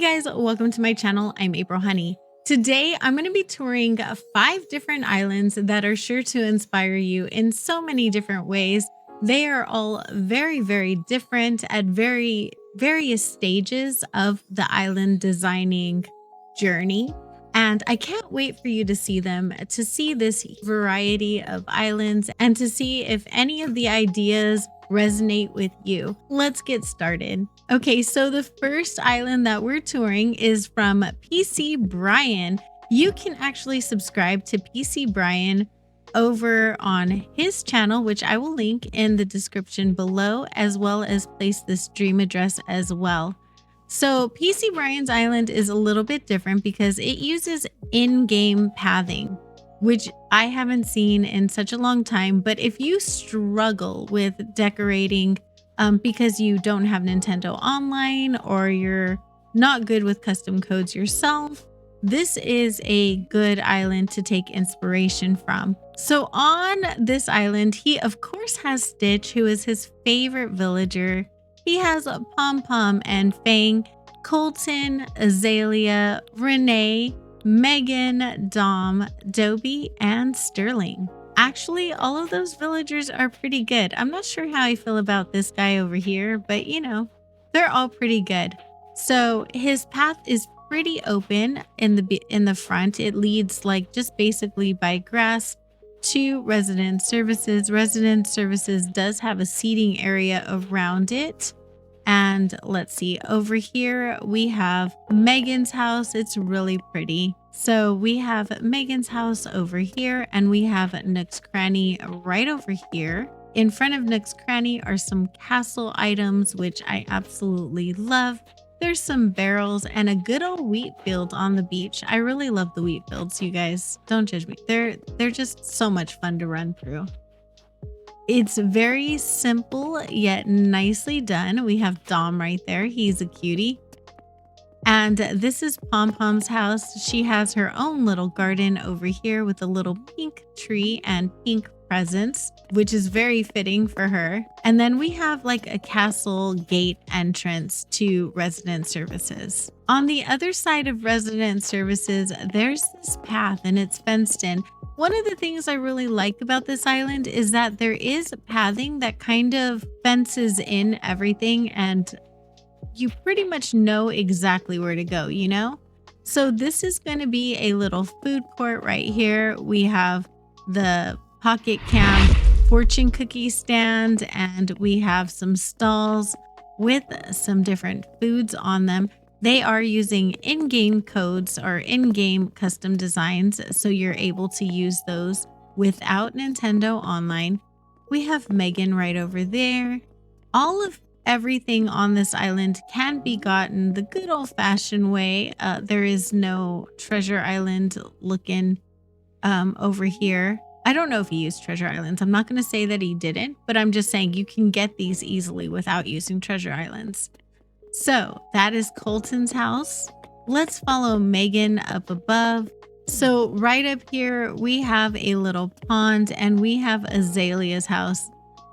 guys, welcome to my channel. I'm April Honey. Today, I'm going to be touring 5 different islands that are sure to inspire you in so many different ways. They are all very, very different at various stages of the island designing journey. And I can't wait for you to see them, to see this variety of islands and to see if any of the ideas resonate with you. Let's get started. Okay, so the first island that we're touring is from PC Brian. You can actually subscribe to PC Brian over on his channel, which I will link in the description below, as well as place the stream address as well. So PC Brian's island is a little bit different because it uses in-game pathing, which I haven't seen in such a long time. But if you struggle with decorating because you don't have Nintendo Online or you're not good with custom codes yourself, this is a good island to take inspiration from. So on this island, he of course has Stitch, who is his favorite villager. He has Pom Pom and Fang, Colton, Azalea, Renee, Megan, Dom, Dobie, and Sterling. Actually, all of those villagers are pretty good. I'm not sure how I feel about this guy over here, but you know, they're all pretty good. So his path is pretty open in the front. It leads like just basically by grass to resident services. Resident services does have a seating area around it. And let's see, over here we have Megan's house. It's really pretty. So we have Megan's house over here, and we have Nook's Cranny right over here. In front of Nook's Cranny are some castle items, which I absolutely love. There's some barrels and a good old wheat field on the beach. I really love the wheat fields, you guys. Don't judge me. They're just so much fun to run through. It's very simple yet nicely done. We have Dom right there. He's a cutie. And this is Pom Pom's house. She has her own little garden over here with a little pink tree and pink presents, which is very fitting for her. And then we have like a castle gate entrance to resident services. On the other side of resident services, there's this path and it's fenced in. One of the things I really like about this island is that there is pathing that kind of fences in everything and you pretty much know exactly where to go, you know? So this is going to be a little food court right here. We have the pocket camp fortune cookie stand and we have some stalls with some different foods on them. They are using in-game codes or in-game custom designs, so you're able to use those without Nintendo Online. We have Megan right over there. All of everything on this island can be gotten the good old-fashioned way. There is no Treasure Island looking over here. I don't know if he used Treasure Islands. I'm not going to say that he didn't, but I'm just saying you can get these easily without using Treasure Islands. So that is Colton's house. Let's follow Megan up above. So right up here, we have a little pond and we have Azalea's house.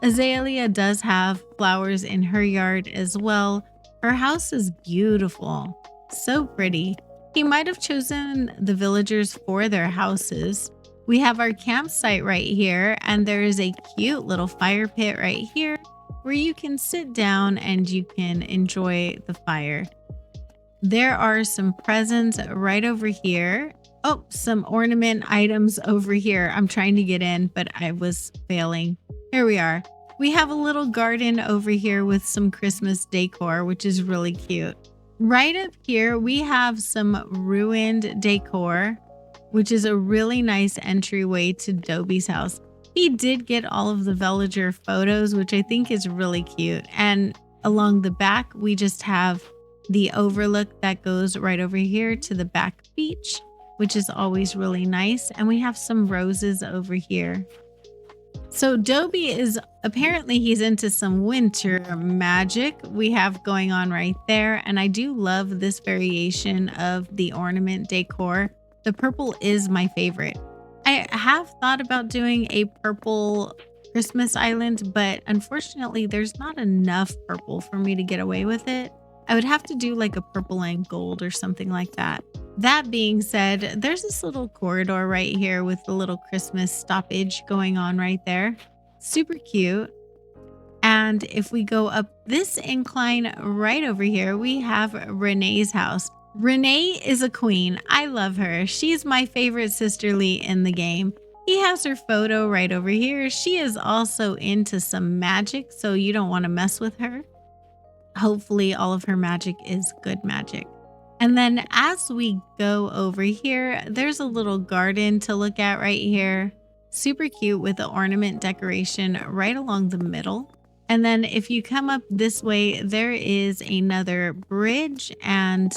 Azalea does have flowers in her yard as well. Her house is beautiful. So pretty. He might have chosen the villagers for their houses. We have our campsite right here and there is a cute little fire pit right here, where you can sit down and you can enjoy the fire. There are some presents right over here. Oh, some ornament items over here. I'm trying to get in, but I was failing. Here we are. We have a little garden over here with some Christmas decor, which is really cute. Right up here, we have some ruined decor, which is a really nice entryway to Dobie's house. He did get all of the villager photos, which I think is really cute. And along the back, we just have the overlook that goes right over here to the back beach, which is always really nice. And we have some roses over here. So Dobie is apparently he's into some winter magic we have going on right there. And I do love this variation of the ornament decor. The purple is my favorite. I have thought about doing a purple Christmas island, but unfortunately there's not enough purple for me to get away with it. I would have to do like a purple and gold or something like that. That being said, there's this little corridor right here with the little Christmas stoppage going on right there. Super cute. And if we go up this incline right over here, we have Renee's house. Renee is a queen. I love her. She's my favorite sisterly in the game. He has her photo right over here. She is also into some magic, so you don't want to mess with her. Hopefully all of her magic is good magic. And then as we go over here, there's a little garden to look at right here. Super cute with the ornament decoration right along the middle. And then if you come up this way, there is another bridge and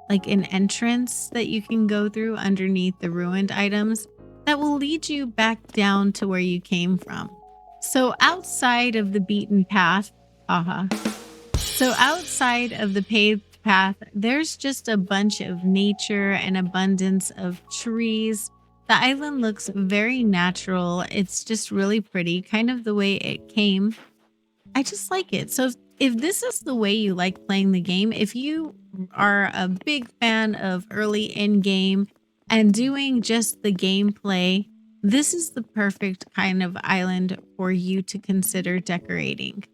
like an entrance that you can go through underneath the ruined items that will lead you back down to where you came from. So outside of the beaten path, So outside of the paved path, there's just a bunch of nature and abundance of trees. The island looks very natural. It's just really pretty, kind of the way it came. I just like it. So if this is the way you like playing the game, if you are a big fan of early in-game and doing just the gameplay, this is the perfect kind of island for you to consider decorating.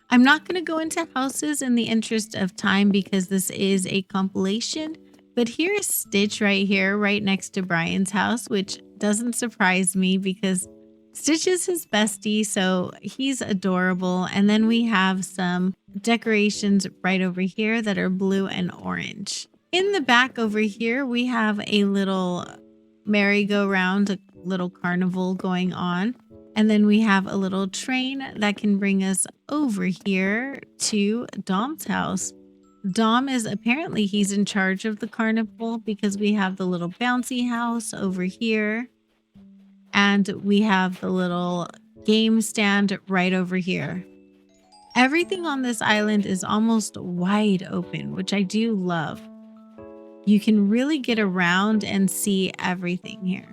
I'm not going to go into houses in the interest of time because this is a compilation, but here's Stitch right here, right next to Brian's house, which doesn't surprise me because Stitch is his bestie, so he's adorable. And then we have some decorations right over here that are blue and orange. In the back over here, we have a little merry-go-round, a little carnival going on. And then we have a little train that can bring us over here to Dom's house. Dom is apparently he's in charge of the carnival because we have the little bouncy house over here. And we have the little game stand right over here. Everything on this island is almost wide open, which I do love. You can really get around and see everything here.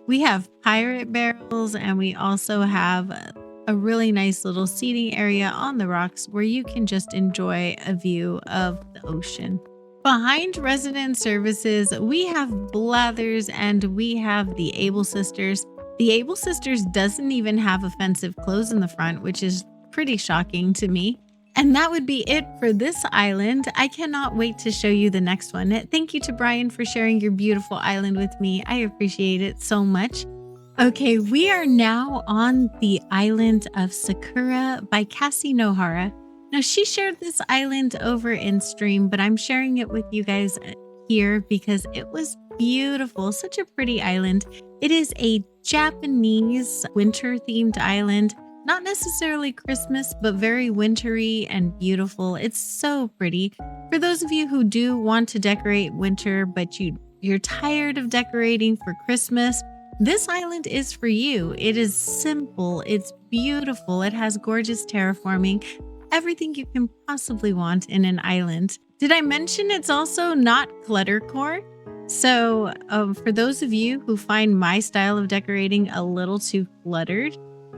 We have pirate barrels and we also have a really nice little seating area on the rocks where you can just enjoy a view of the ocean. Behind resident services, we have Blathers and we have the Able Sisters. The Able Sisters doesn't even have offensive clothes in the front, which is pretty shocking to me. And that would be it for this island. I cannot wait to show you the next one. Thank you to Brian for sharing your beautiful island with me. I appreciate it so much. Okay, we are now on the island of Sakura by Cassie Nohara. Now, she shared this island over in stream, but I'm sharing it with you guys here because it was beautiful. Such a pretty island. It is a Japanese winter-themed island. Not necessarily Christmas, but very wintry and beautiful. It's so pretty. For those of you who do want to decorate winter, but you're tired of decorating for Christmas, this island is for you. It is simple. It's beautiful. It has gorgeous terraforming. Everything you can possibly want in an island. Did I mention it's also not cluttercore? So for those of you who find my style of decorating a little too cluttered,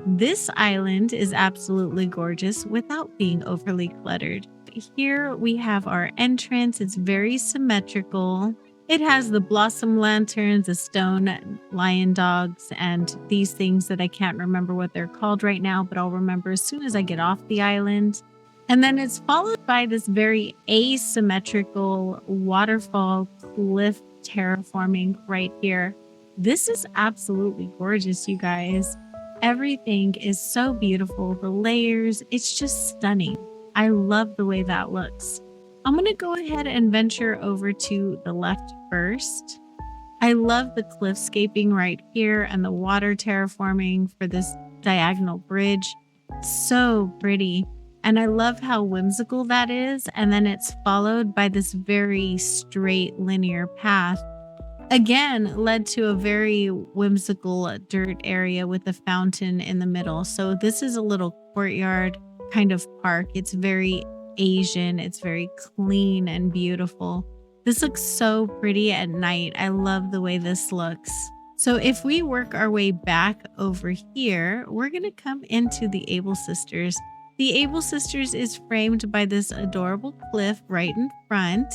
this island is absolutely gorgeous without being overly cluttered. Here we have our entrance. It's very symmetrical. It has the blossom lanterns, the stone lion dogs, and these things that I can't remember what they're called right now, but I'll remember as soon as I get off the island. And then it's followed by this very asymmetrical waterfall cliff terraforming right here. This is absolutely gorgeous, you guys. Everything is so beautiful. The layers, it's just stunning. I love the way that looks. I'm going to go ahead and venture over to the left first. I love the cliffscaping right here and the water terraforming for this diagonal bridge. So pretty. And I love how whimsical that is. And then it's followed by this very straight linear path. Again, led to a very whimsical dirt area with a fountain in the middle. So this is a little courtyard kind of park. It's very Asian. It's very clean and beautiful. This looks so pretty at night. I love the way this looks. So if we work our way back over here, we're going to come into the Able Sisters. The Able Sisters is framed by this adorable cliff right in front.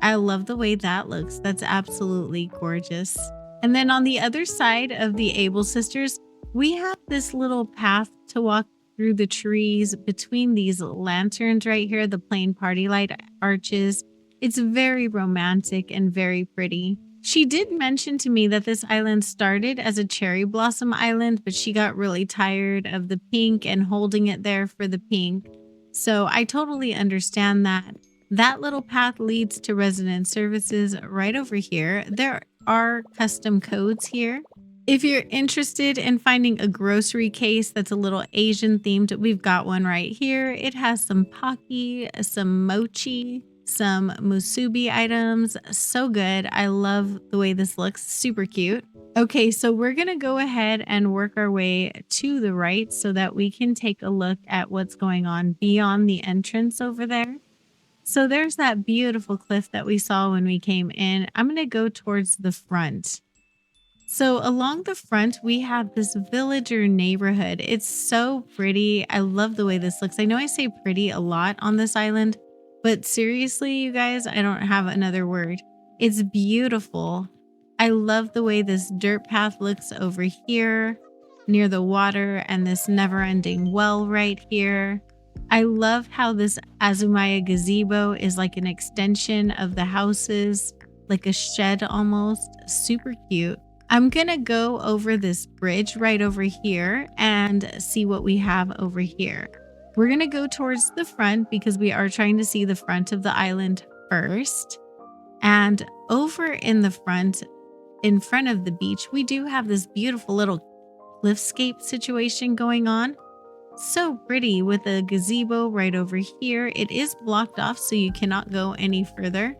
I love the way that looks. That's absolutely gorgeous. And then on the other side of the Able Sisters, we have this little path to walk through the trees between these lanterns right here, the plain party light arches. It's very romantic and very pretty. She did mention to me that this island started as a cherry blossom island, but she got really tired of the pink and holding it there for the pink. So I totally understand that. That little path leads to resident services right over here. There are custom codes here. If you're interested in finding a grocery case that's a little Asian themed, we've got one right here. It has some pocky, some mochi, some musubi items. So good. I love the way this looks. Super cute. Okay, so we're going to go ahead and work our way to the right so that we can take a look at what's going on beyond the entrance over there. So there's that beautiful cliff that we saw when we came in. I'm going to go towards the front. So along the front, we have this villager neighborhood. It's so pretty. I love the way this looks. I know I say pretty a lot on this island, but seriously, you guys, I don't have another word. It's beautiful. I love the way this dirt path looks over here near the water and this never-ending well right here. I love how this Azumaya gazebo is like an extension of the houses, like a shed almost. Super cute. I'm going to go over this bridge right over here and see what we have over here. We're going to go towards the front because we are trying to see the front of the island first. And over in the front, in front of the beach, we do have this beautiful little cliffscape situation going on. So pretty with a gazebo right over here. It is blocked off so you cannot go any further.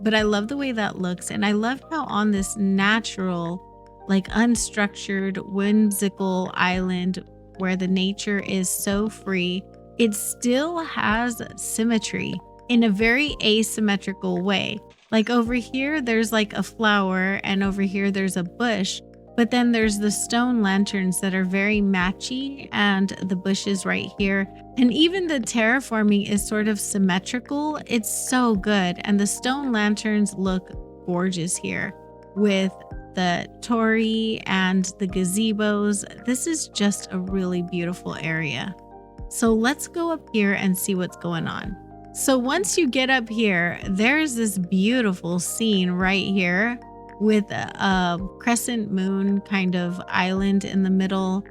But I love the way that looks. And I love how on this natural, like unstructured, whimsical island where the nature is so free, it still has symmetry in a very asymmetrical way. Like over here, there's like a flower and over here there's a bush, but then there's the stone lanterns that are very matchy and the bushes right here. And even the terraforming is sort of symmetrical. It's so good. And the stone lanterns look gorgeous here with the torii and the gazebos. This is just a really beautiful area. So let's go up here and see what's going on. So once you get up here, there's this beautiful scene right here with a crescent moon kind of island in the middle.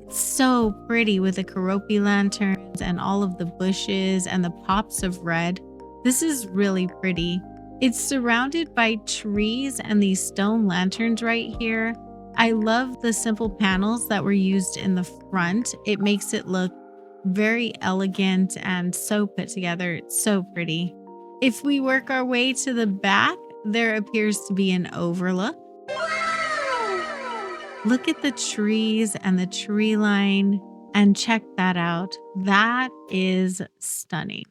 It's so pretty with the karopi lanterns and all of the bushes and the pops of red. This is really pretty. It's surrounded by trees and these stone lanterns right here. I love the simple panels that were used in the front. It makes it look very elegant and so put together. It's so pretty. If we work our way to the back, there appears to be an overlook. Look at the trees and the tree line and check that out. That is stunning.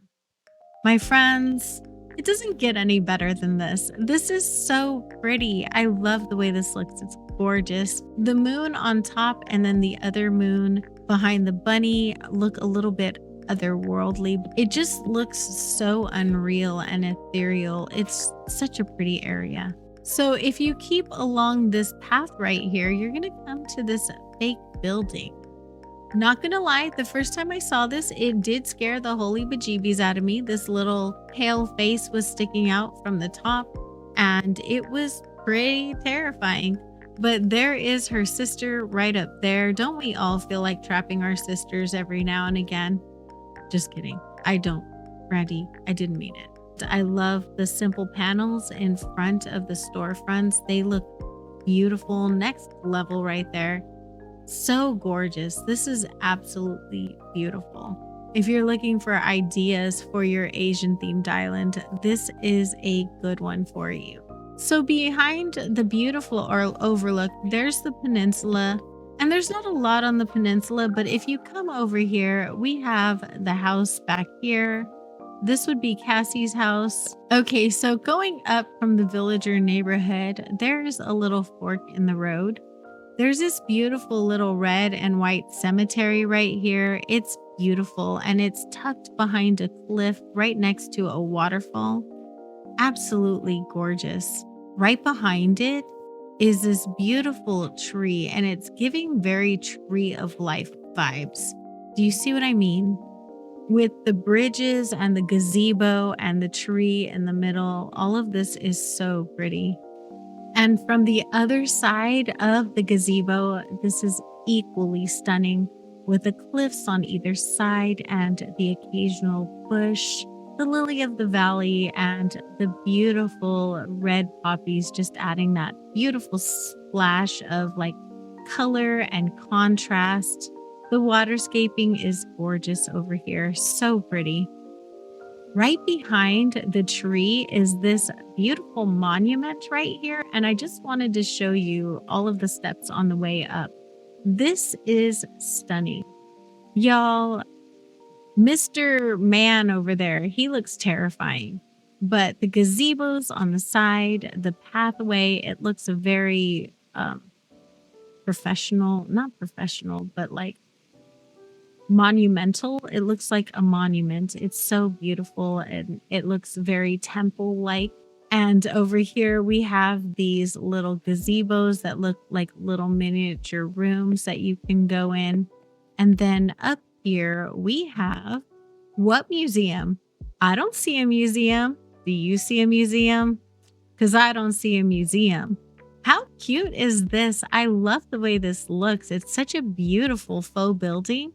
My friends, it doesn't get any better than this. This is so pretty. I love the way this looks. It's gorgeous. The moon on top and then the other moon behind the bunny look a little bit otherworldly. It just looks so unreal and ethereal. It's such a pretty area. So if you keep along this path right here, you're going to come to this fake building. Not gonna lie, the first time I saw this, it did scare the holy bejeebies out of me. This little pale face was sticking out from the top and it was pretty terrifying. But there is her sister right up there. Don't we all feel like trapping our sisters every now and again? Just kidding. I don't, Randy. I didn't mean it. I love the simple panels in front of the storefronts. They look beautiful. Next level right there. So gorgeous. This is absolutely beautiful. If you're looking for ideas for your Asian themed island, this is a good one for you. So behind the beautiful overlook, there's the peninsula. And there's not a lot on the peninsula, but if you come over here, we have the house back here. This would be Cassie's house. Okay, so going up from the villager neighborhood, there's a little fork in the road. There's this beautiful little red and white cemetery right here. It's beautiful, and it's tucked behind a cliff right next to a waterfall. Absolutely gorgeous. Right behind it is this beautiful tree, and it's giving very tree of life vibes. Do you see what I mean? With the bridges and the gazebo and the tree in the middle, all of this is so pretty. And from the other side of the gazebo, this is equally stunning with the cliffs on either side and the occasional bush, the lily of the valley, and the beautiful red poppies just adding that beautiful splash of like color and contrast. The waterscaping is gorgeous over here, so pretty. Right behind the tree is this beautiful monument right here, and I just wanted to show you all of the steps on the way up. This is stunning. Y'all, Mr. Man over there, he looks terrifying. But the gazebos on the side, the pathway, it looks very professional, not professional, but like monumental. It looks like a monument. It's so beautiful and it looks very temple like. And over here we have these little gazebos that look like little miniature rooms that you can go in. And then up here we have what museum? I don't see a museum. Do you see a museum? Because I don't see a museum. How cute is this? I love the way this looks. It's such a beautiful faux building.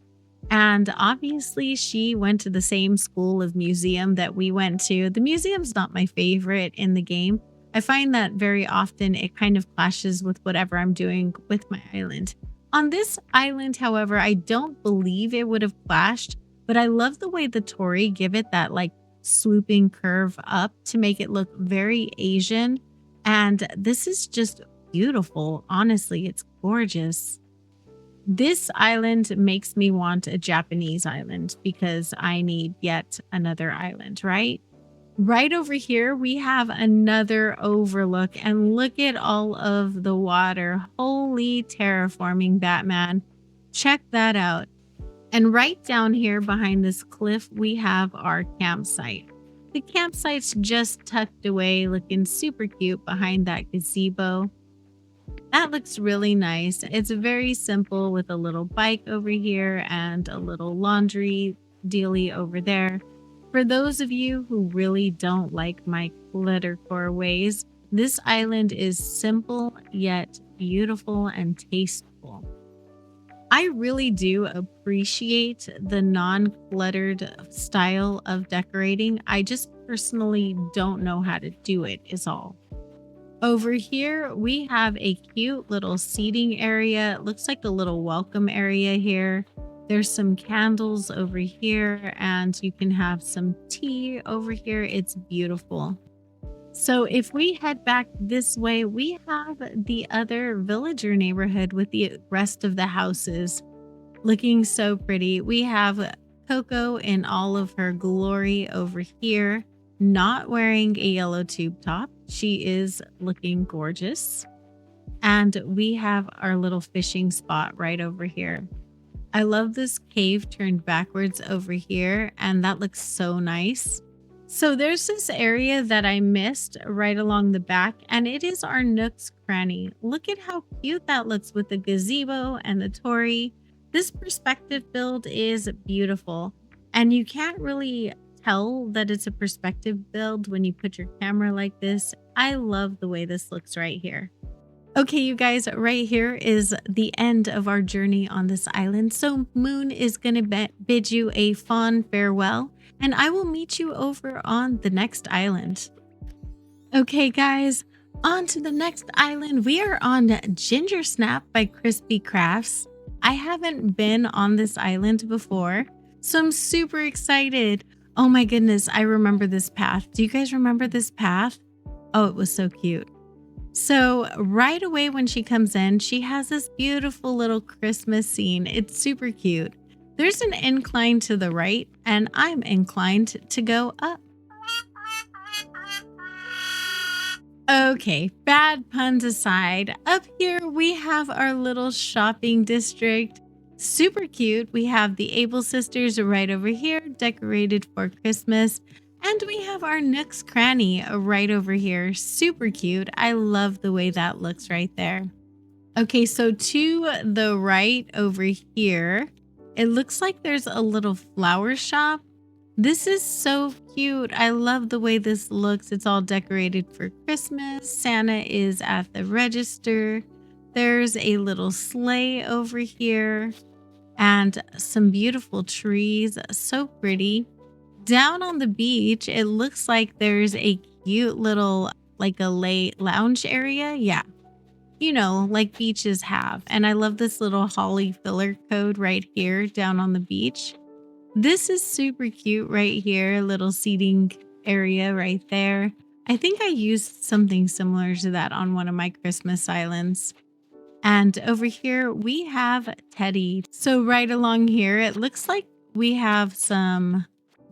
And obviously, she went to the same school of museum that we went to. The museum's not my favorite in the game. I find that very often it kind of clashes with whatever I'm doing with my island. On this island, however, I don't believe it would have clashed, but I love the way the Torii give it that like swooping curve up to make it look very Asian. And this is just beautiful. Honestly, it's gorgeous. This island makes me want a Japanese island because I need yet another island, right? Right over here, we have another overlook and look at all of the water. Holy terraforming Batman. Check that out. And right down here behind this cliff, we have our campsite. The campsite's just tucked away, looking super cute behind that gazebo. That looks really nice. It's very simple with a little bike over here and a little laundry dealie over there. For those of you who really don't like my cluttercore ways, this island is simple yet beautiful and tasteful. I really do appreciate the non-cluttered style of decorating. I just personally don't know how to do it, is all. Over here, we have a cute little seating area. It looks like a little welcome area here. There's some candles over here, and you can have some tea over here. It's beautiful. So if we head back this way, we have the other villager neighborhood with the rest of the houses looking so pretty. We have Coco in all of her glory over here, not wearing a yellow tube top. She is looking gorgeous. And we have our little fishing spot right over here. I love this cave turned backwards over here, and that looks so nice. So there's this area that I missed right along the back, and it is our Nook's Cranny. Look at how cute that looks with the gazebo and the Torii. This perspective build is beautiful, and you can't really tell that it's a perspective build when you put your camera like this. I love the way this looks right here. Okay, you guys, right here is the end of our journey on this island. So Moon is going to bid you a fond farewell, and I will meet you over on the next island. Okay, guys, on to the next island. We are on Gingersnap by Crispy Crafts. I haven't been on this island before, so I'm super excited. Oh my goodness, I remember this path. Do you guys remember this path? Oh, it was so cute. So right away when she comes in, she has this beautiful little Christmas scene. It's super cute. There's an incline to the right, and I'm inclined to go up. Okay, bad puns aside, up here we have our little shopping district. Super cute. We have the Able sisters right over here, decorated for Christmas. And we have our Nook's Cranny right over here. Super cute. I love the way that looks right there. Okay, so to the right over here, it looks like there's a little flower shop. This is so cute. I love the way this looks. It's all decorated for Christmas. Santa is at the register. There's a little sleigh over here and some beautiful trees. So pretty. Down on the beach, it looks like there's a cute little, like a lounge area. Yeah, like beaches have. And I love this little holly filler code right here down on the beach. This is super cute right here, little seating area right there. I think I used something similar to that on one of my Christmas islands. And over here we have Teddy. So right along here, it looks like we have some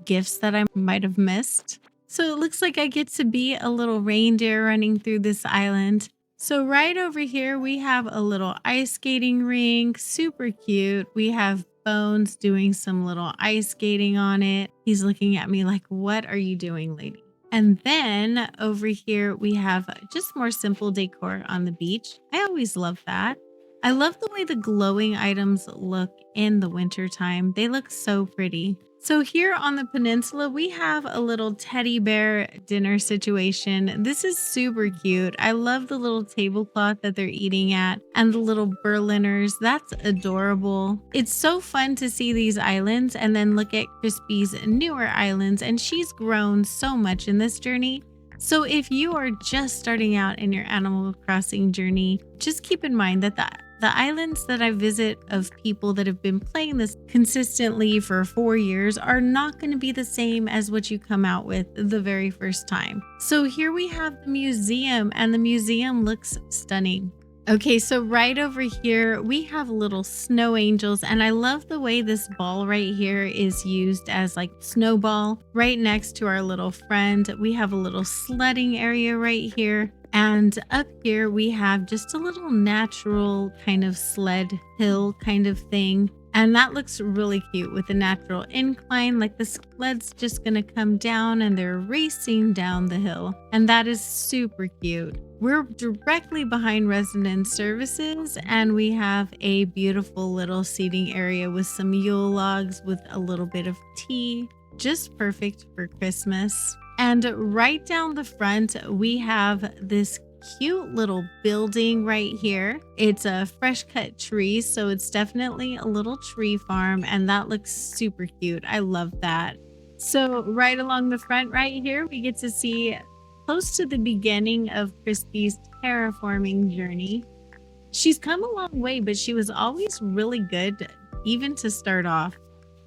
gifts that I might have missed. So it looks like I get to be a little reindeer running through this island. So right over here, we have a little ice skating rink, super cute. We have Bones doing some little ice skating on it. He's looking at me like, what are you doing, lady? And then over here, we have just more simple decor on the beach. I always love that. I love the way the glowing items look in the wintertime. They look so pretty. So here on the peninsula, we have a little teddy bear dinner situation. This is super cute. I love the little tablecloth that they're eating at and the little Berliners. That's adorable. It's so fun to see these islands and then look at Crispy's newer islands, and she's grown so much in this journey. So if you are just starting out in your Animal Crossing journey, just keep in mind that the islands that I visit of people that have been playing this consistently for 4 years are not going to be the same as what you come out with the very first time. So here we have the museum, and the museum looks stunning. Okay, so right over here, we have little snow angels, and I love the way this ball right here is used as like snowball. Right next to our little friend, we have a little sledding area right here. And up here, we have just a little natural kind of sled hill kind of thing. And that looks really cute with the natural incline, like the sled's just gonna come down and they're racing down the hill. And that is super cute. We're directly behind resident services, and we have a beautiful little seating area with some Yule logs with a little bit of tea. Just perfect for Christmas. And right down the front, we have this cute little building right here. It's a fresh cut tree, so it's definitely a little tree farm, and that looks super cute. I love that. So right along the front right here, we get to see close to the beginning of Crispy's terraforming journey. She's come a long way, but she was always really good, even to start off.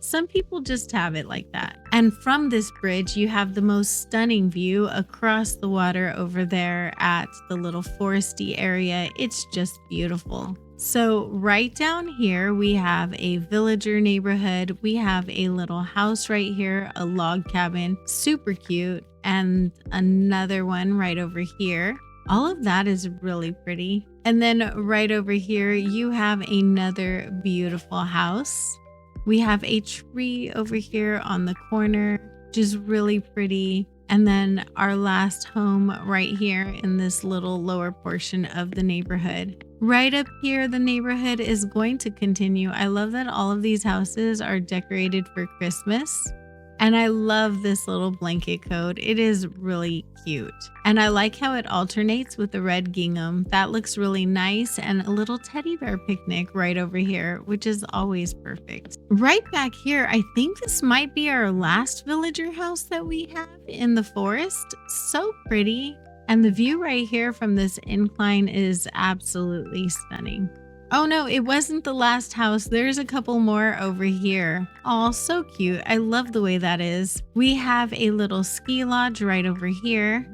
Some people just have it like that. And from this bridge, you have the most stunning view across the water over there at the little foresty area. It's just beautiful. So right down here, we have a villager neighborhood. We have a little house right here, a log cabin, super cute, and another one right over here. All of that is really pretty. And then right over here, you have another beautiful house. We have a tree over here on the corner, which is really pretty. And then our last home right here in this little lower portion of the neighborhood. Right up here, the neighborhood is going to continue. I love that all of these houses are decorated for Christmas. And I love this little blanket code. It is really cute. And I like how it alternates with the red gingham. That looks really nice. And a little teddy bear picnic right over here, which is always perfect. Right back here, I think this might be our last villager house that we have in the forest. So pretty. And the view right here from this incline is absolutely stunning. Oh no, it wasn't the last house. There's a couple more over here. Oh, so cute. I love the way that is. We have a little ski lodge right over here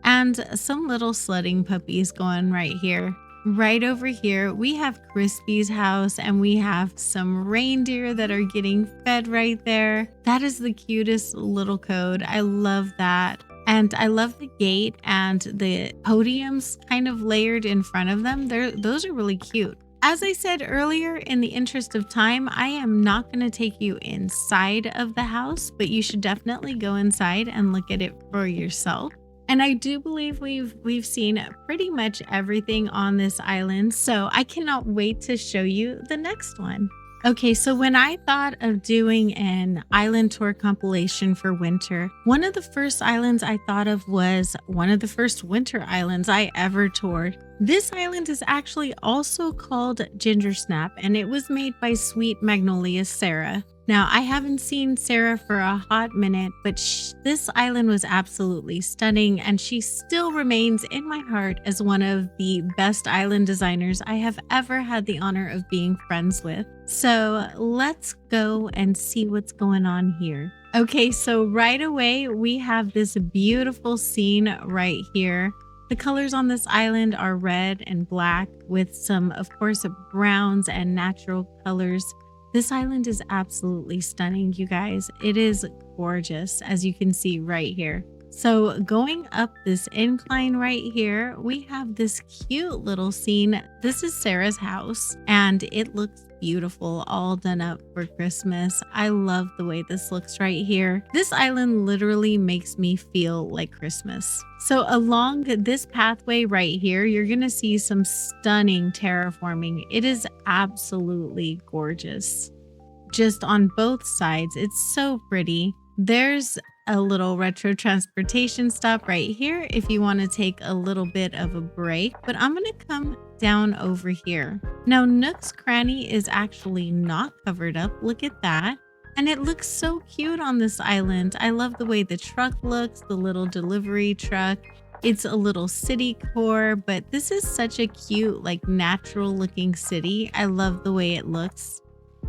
and some little sledding puppies going right here. Right over here, we have Crispy's house, and we have some reindeer that are getting fed right there. That is the cutest little code. I love that. And I love the gate and the podiums kind of layered in front of them. Those are really cute. As I said earlier, in the interest of time, I am not going to take you inside of the house, but you should definitely go inside and look at it for yourself. And I do believe we've seen pretty much everything on this island, so I cannot wait to show you the next one. Okay, so when I thought of doing an island tour compilation for winter, one of the first islands I thought of was one of the first winter islands I ever toured. This island is actually also called Gingersnap, and it was made by Sweet Magnolia Sarah. Now, I haven't seen Sarah for a hot minute, but this island was absolutely stunning, and she still remains in my heart as one of the best island designers I have ever had the honor of being friends with. So let's go and see what's going on here. Okay, so right away, we have this beautiful scene right here. The colors on this island are red and black with some, of course, browns and natural colors. This island is absolutely stunning, you guys. It is gorgeous, as you can see right here. So going up this incline right here, we have this cute little scene. This is Sarah's house, and it looks beautiful, all done up for Christmas. I love the way this looks right here. This island literally makes me feel like Christmas. So along this pathway right here, you're gonna see some stunning terraforming. It is absolutely gorgeous. Just on both sides, it's so pretty. There's a little retro transportation stop right here if you want to take a little bit of a break, but I'm going to come down over here. Now, Nook's Cranny is actually not covered up. Look at that. And it looks so cute on this island. I love the way the truck looks, the little delivery truck. It's a little city core, but this is such a cute, like natural looking city. I love the way it looks.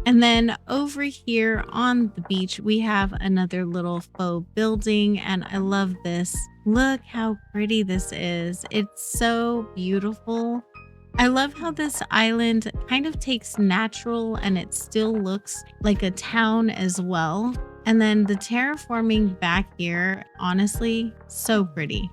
And then over here on the beach, we have another little faux building, and I love this. Look how pretty this is. It's so beautiful. I love how this island kind of takes natural and it still looks like a town as well. And then the terraforming back here, honestly, so pretty.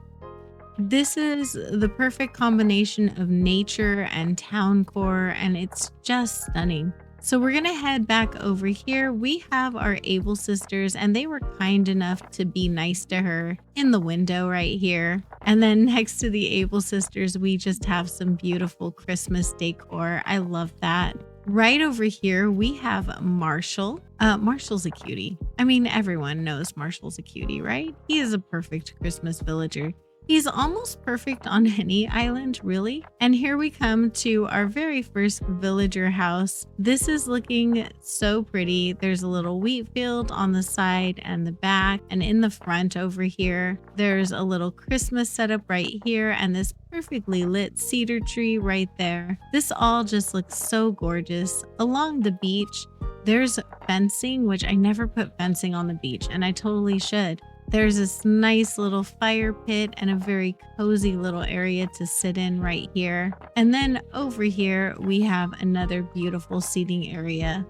This is the perfect combination of nature and town core, and it's just stunning. So we're going to head back over here. We have our Able sisters, and they were kind enough to be nice to her in the window right here. And then next to the Able sisters, we just have some beautiful Christmas decor. I love that. Right over here, we have Marshall. Marshall's a cutie. I mean, everyone knows Marshall's a cutie, right? He is a perfect Christmas villager. He's almost perfect on any island, really. And here we come to our very first villager house. This is looking so pretty. There's a little wheat field on the side and the back. And in the front over here, there's a little Christmas setup right here and this perfectly lit cedar tree right there. This all just looks so gorgeous. Along the beach, there's fencing, which I never put fencing on the beach, and I totally should. There's this nice little fire pit and a very cozy little area to sit in right here. And then over here, we have another beautiful seating area.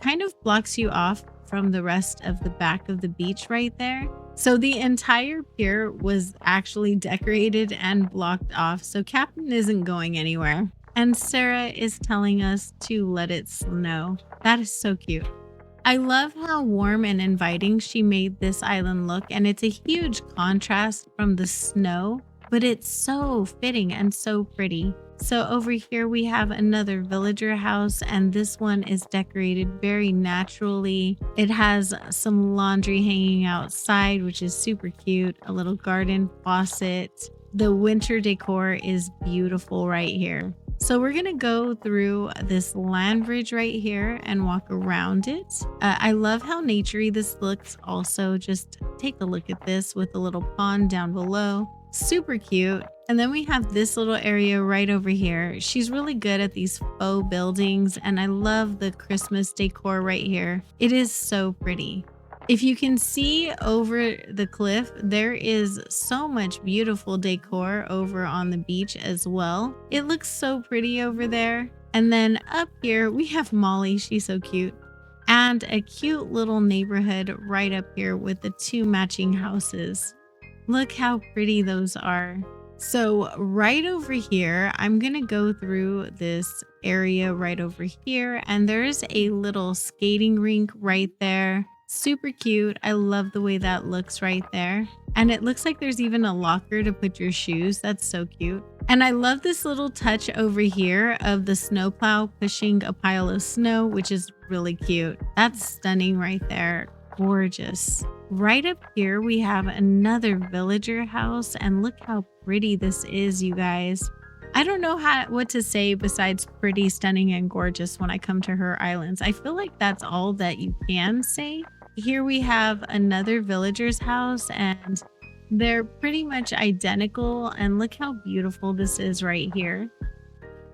Kind of blocks you off from the rest of the back of the beach right there. So the entire pier was actually decorated and blocked off. So Captain isn't going anywhere. And Sarah is telling us to let it snow. That is so cute. I love how warm and inviting she made this island look, and it's a huge contrast from the snow, but it's so fitting and so pretty. So over here we have another villager house, and this one is decorated very naturally. It has some laundry hanging outside, which is super cute, a little garden faucet. The winter decor is beautiful right here. So we're going to go through this land bridge right here and walk around it. I love how naturey this looks also. Just take a look at this with a little pond down below. Super cute. And then we have this little area right over here. She's really good at these faux buildings, and I love the Christmas decor right here. It is so pretty. If you can see over the cliff, there is so much beautiful decor over on the beach as well. It looks so pretty over there. And then up here, we have Molly. She's so cute. And a cute little neighborhood right up here with the two matching houses. Look how pretty those are. So right over here, I'm going to go through this area right over here. And there's a little skating rink right there. Super cute. I love the way that looks right there. And it looks like there's even a locker to put your shoes. That's so cute. And I love this little touch over here of the snowplow pushing a pile of snow, which is really cute. That's stunning right there. Gorgeous. Right up here, we have another villager house, and look how pretty this is, you guys. I don't know what to say besides pretty, stunning, and gorgeous when I come to her islands. I feel like that's all that you can say. Here we have another villager's house, and they're pretty much identical, and look how beautiful this is right here.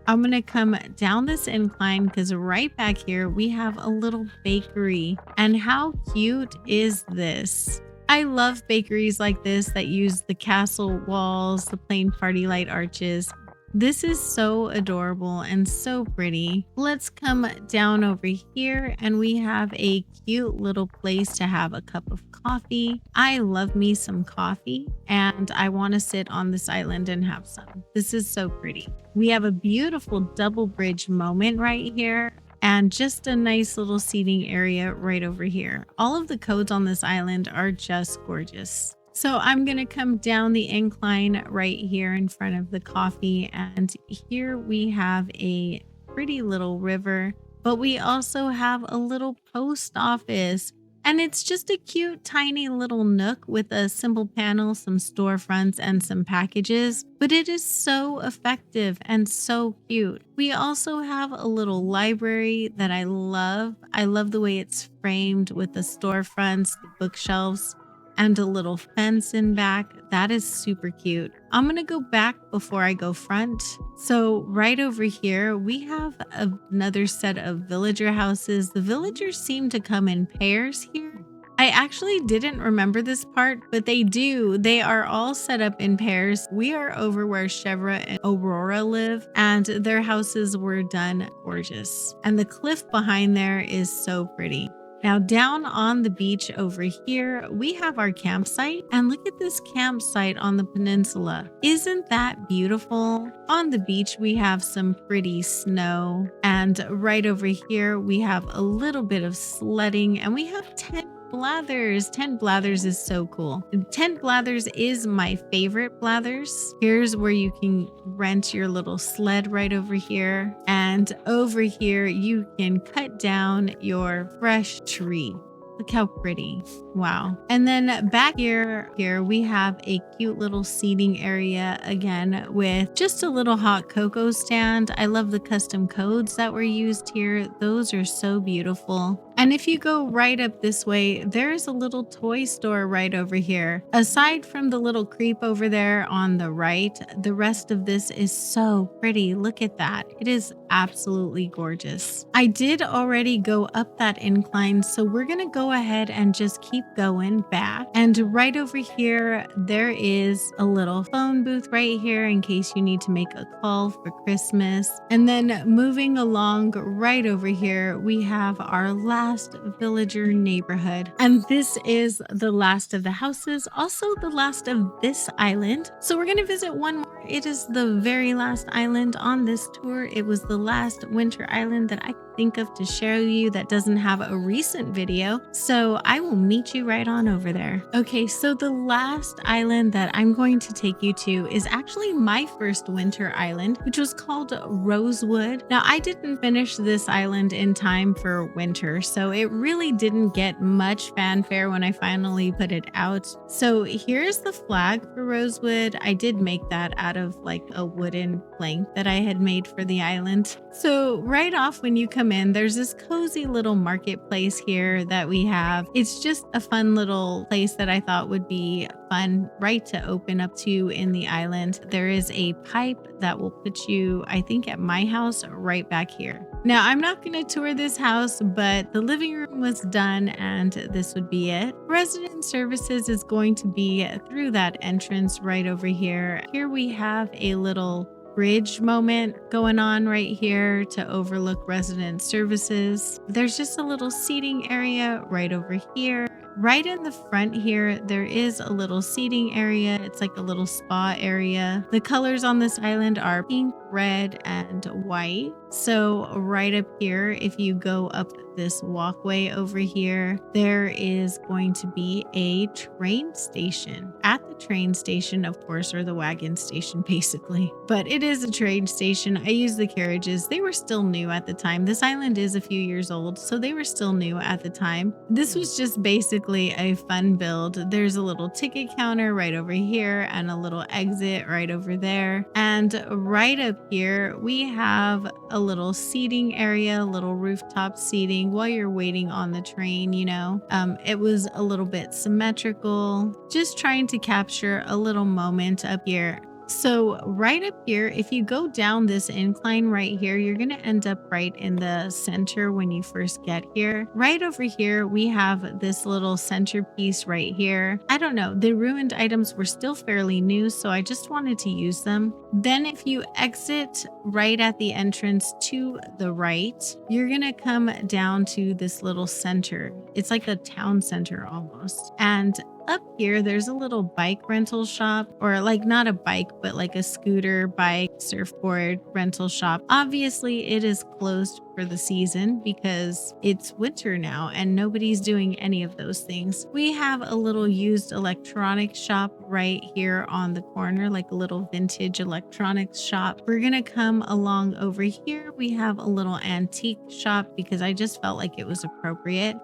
I'm going to come down this incline because right back here we have a little bakery. And how cute is this? I love bakeries like this that use the castle walls, the plain party light arches. This is so adorable and so pretty. Let's come down over here and we have a cute little place to have a cup of coffee. I love me some coffee and I want to sit on this island and have some. This is so pretty. We have a beautiful double bridge moment right here and just a nice little seating area right over here. All of the codes on this island are just gorgeous. So I'm going to come down the incline right here in front of the coffee, and here we have a pretty little river, but we also have a little post office, and it's just a cute tiny little nook with a simple panel, some storefronts, and some packages, but it is so effective and so cute. We also have a little library that I love. I love the way it's framed with the storefronts, the bookshelves, and a little fence in back. That is super cute. I'm gonna go back before I go front. So right over here, we have another set of villager houses. The villagers seem to come in pairs here. I actually didn't remember this part, but they do. They are all set up in pairs. We are over where Chevra and Aurora live, and their houses were done gorgeous. And the cliff behind there is so pretty. Now down on the beach over here, we have our campsite, and look at this campsite on the peninsula. Isn't that beautiful? On the beach, we have some pretty snow, and right over here, we have a little bit of sledding, and we have tent blathers. Tent blathers is so cool. Tent blathers is my favorite blathers. Here's where you can rent your little sled right over here. And over here, you can cut down your fresh tree. Look how pretty. Wow. And then back here we have a cute little seating area again with just a little hot cocoa stand. I love the custom codes that were used here. Those are so beautiful. And if you go right up this way, there's a little toy store right over here. Aside from the little creep over there on the right, the rest of this is so pretty. Look at that. It is absolutely gorgeous. I did already go up that incline, so we're going to go ahead and just keep going back. And right over here, there is a little phone booth right here in case you need to make a call for Christmas. And then moving along right over here, we have our last villager neighborhood. And this is the last of the houses, also the last of this island. So we're going to visit one more. It is the very last island on this tour. It was the last winter island that I could think of to show you that doesn't have a recent video. So I will meet you right on over there. Okay, so the last island that I'm going to take you to is actually my first winter island, which was called Rosewood. Now, I didn't finish this island in time for winter, so it really didn't get much fanfare when I finally put it out. So here's the flag for Rosewood. I did make that out of like a wooden plank that I had made for the island. So right off when you come in, there's this cozy little marketplace here that we have. It's just a fun little place that I thought would be fun right to open up to in the island. There is a pipe that will put you, I think, at my house right back here. Now, I'm not going to tour this house, but the living room was done and this would be it. Resident services is going to be through that entrance right over here. Here we have a little bridge moment going on right here to overlook resident services. There's just a little seating area right over here. Right in the front here, there is a little seating area. It's like a little spa area. The colors on this island are pink, red, and white. So right up here, if you go up this walkway over here, there is going to be a train station. At the train station, of course, or the wagon station, basically. But it is a train station. I use the carriages. They were still new at the time. This island is a few years old, so they were still new at the time. This was just basically a fun build. There's a little ticket counter right over here and a little exit right over there. And right up here, we have a little seating area, a little rooftop seating while you're waiting on the train, It was a little bit symmetrical, just trying to capture a little moment up here. So right up here, if you go down this incline right here, you're going to end up right in the center when you first get here. Right over here, we have this little centerpiece right here. I don't know, the ruined items were still fairly new, so I just wanted to use them. Then if you exit right at the entrance to the right, you're going to come down to this little center. It's like a town center almost. And up here, there's a little bike rental shop, or like not a bike, but like a scooter, bike, surfboard rental shop. Obviously, it is closed for the season because it's winter now and nobody's doing any of those things. We have a little used electronics shop right here on the corner, like a little vintage electronics shop. We're gonna come along over here. We have a little antique shop because I just felt like it was appropriate.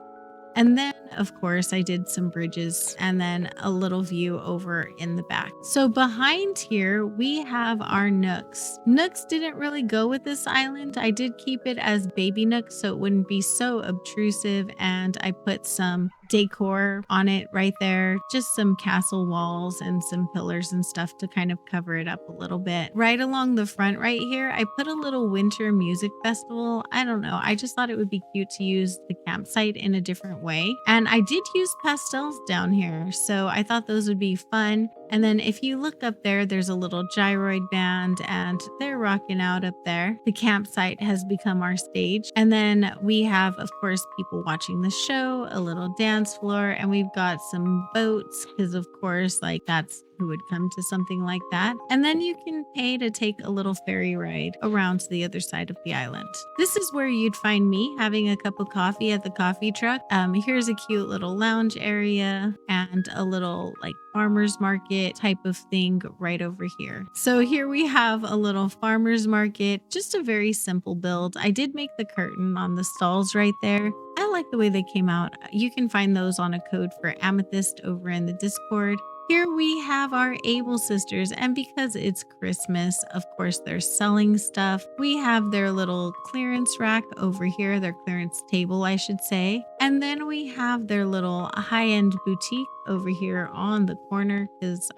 And then, of course, I did some bridges and then a little view over in the back. So behind here, we have our nooks. Nooks didn't really go with this island. I did keep it as baby nooks so it wouldn't be so obtrusive. And I put some decor on it right there, just some castle walls and some pillars and stuff to kind of cover it up a little bit. Right along the front right here, I put a little winter music festival. I don't know, I just thought it would be cute to use the campsite in a different way. And I did use pastels down here, so I thought those would be fun. And then if you look up there, there's a little gyroid band and they're rocking out up there. The campsite has become our stage. And then we have, of course, people watching the show, a little dance floor, and we've got some boats because, of course, like that's who would come to something like that. And then you can pay to take a little ferry ride around to the other side of the island. This is where you'd find me having a cup of coffee at the coffee truck. Here's a cute little lounge area and a little like farmer's market type of thing right over here. So here we have a little farmer's market, just a very simple build. I did make the curtain on the stalls right there. I like the way they came out. You can find those on a code for amethyst over in the Discord. Here we have our Able sisters, and because it's Christmas, of course, they're selling stuff. We have their little clearance rack over here, their clearance table, I should say. And then we have their little high-end boutique over here on the corner because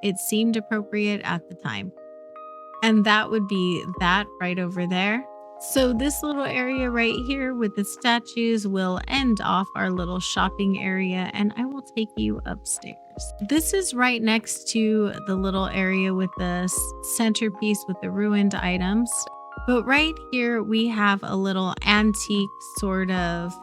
it seemed appropriate at the time. And that would be that right over there. So this little area right here with the statues will end off our little shopping area, and I will take you upstairs. This is right next to the little area with the centerpiece with the ruined items. But right here we have a little antique sort of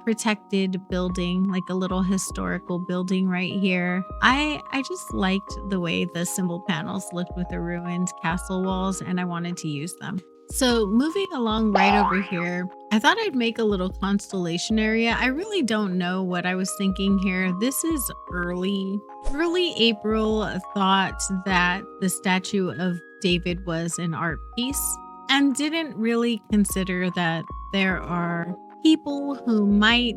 protected building, like a little historical building right here. I just liked the way the symbol panels looked with the ruined castle walls, and I wanted to use them. So moving along right over here, I thought I'd make a little constellation area. I really don't know what I was thinking here. This is early April. Thought that the statue of David was an art piece and didn't really consider that there are people who might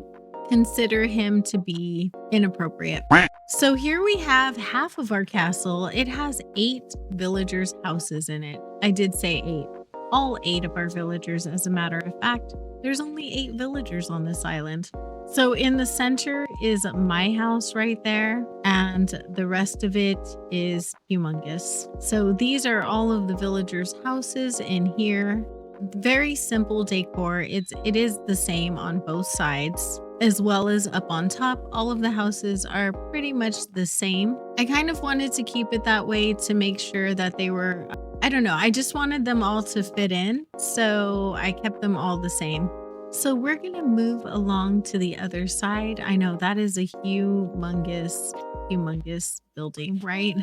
consider him to be inappropriate. So here we have half of our castle. It has 8 villagers' houses in it. I did say 8. All 8 of our villagers, as a matter of fact. There's only 8 villagers on this island. So in the center is my house right there, and the rest of it is humongous. So these are all of the villagers' houses in here. Very simple decor. It is the same on both sides, as well as up on top. All of the houses are pretty much the same. I kind of wanted to keep it that way to make sure that they were, I don't know, I just wanted them all to fit in, so I kept them all the same. So we're going to move along to the other side. I know that is a humongous building, right?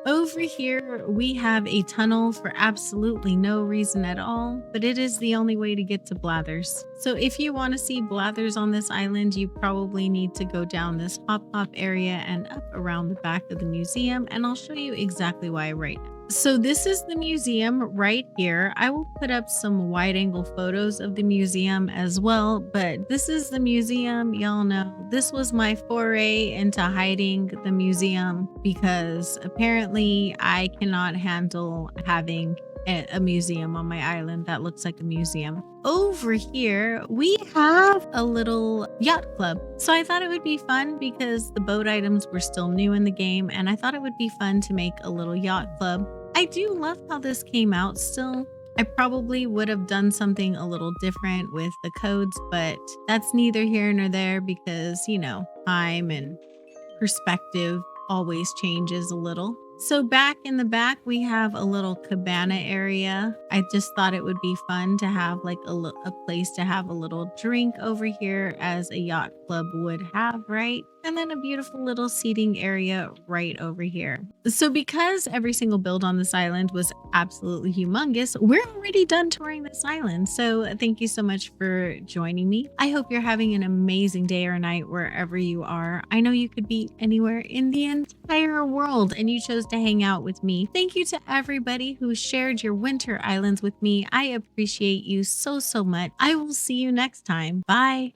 Over here, we have a tunnel for absolutely no reason at all, but it is the only way to get to Blathers. So if you want to see Blathers on this island, you probably need to go down this hop area and up around the back of the museum, and I'll show you exactly why right now. So this is the museum right here. I will put up some wide angle photos of the museum as well, but this is the museum. Y'all know this was my foray into hiding the museum because apparently I cannot handle having a museum on my island that looks like a museum. Over here, we have a little yacht club. So I thought it would be fun because the boat items were still new in the game, and I thought it would be fun to make a little yacht club. I do love how this came out still. I probably would have done something a little different with the codes, but that's neither here nor there because, time and perspective always changes a little. So back in the back, we have a little cabana area. I just thought it would be fun to have like a place to have a little drink over here as a yacht club would have, right? And then a beautiful little seating area right over here. So because every single build on this island was absolutely humongous, we're already done touring this island. So thank you so much for joining me. I hope you're having an amazing day or night wherever you are. I know you could be anywhere in the entire world and you chose to hang out with me. Thank you to everybody who shared your winter islands with me. I appreciate you so much. I will see you next time. Bye.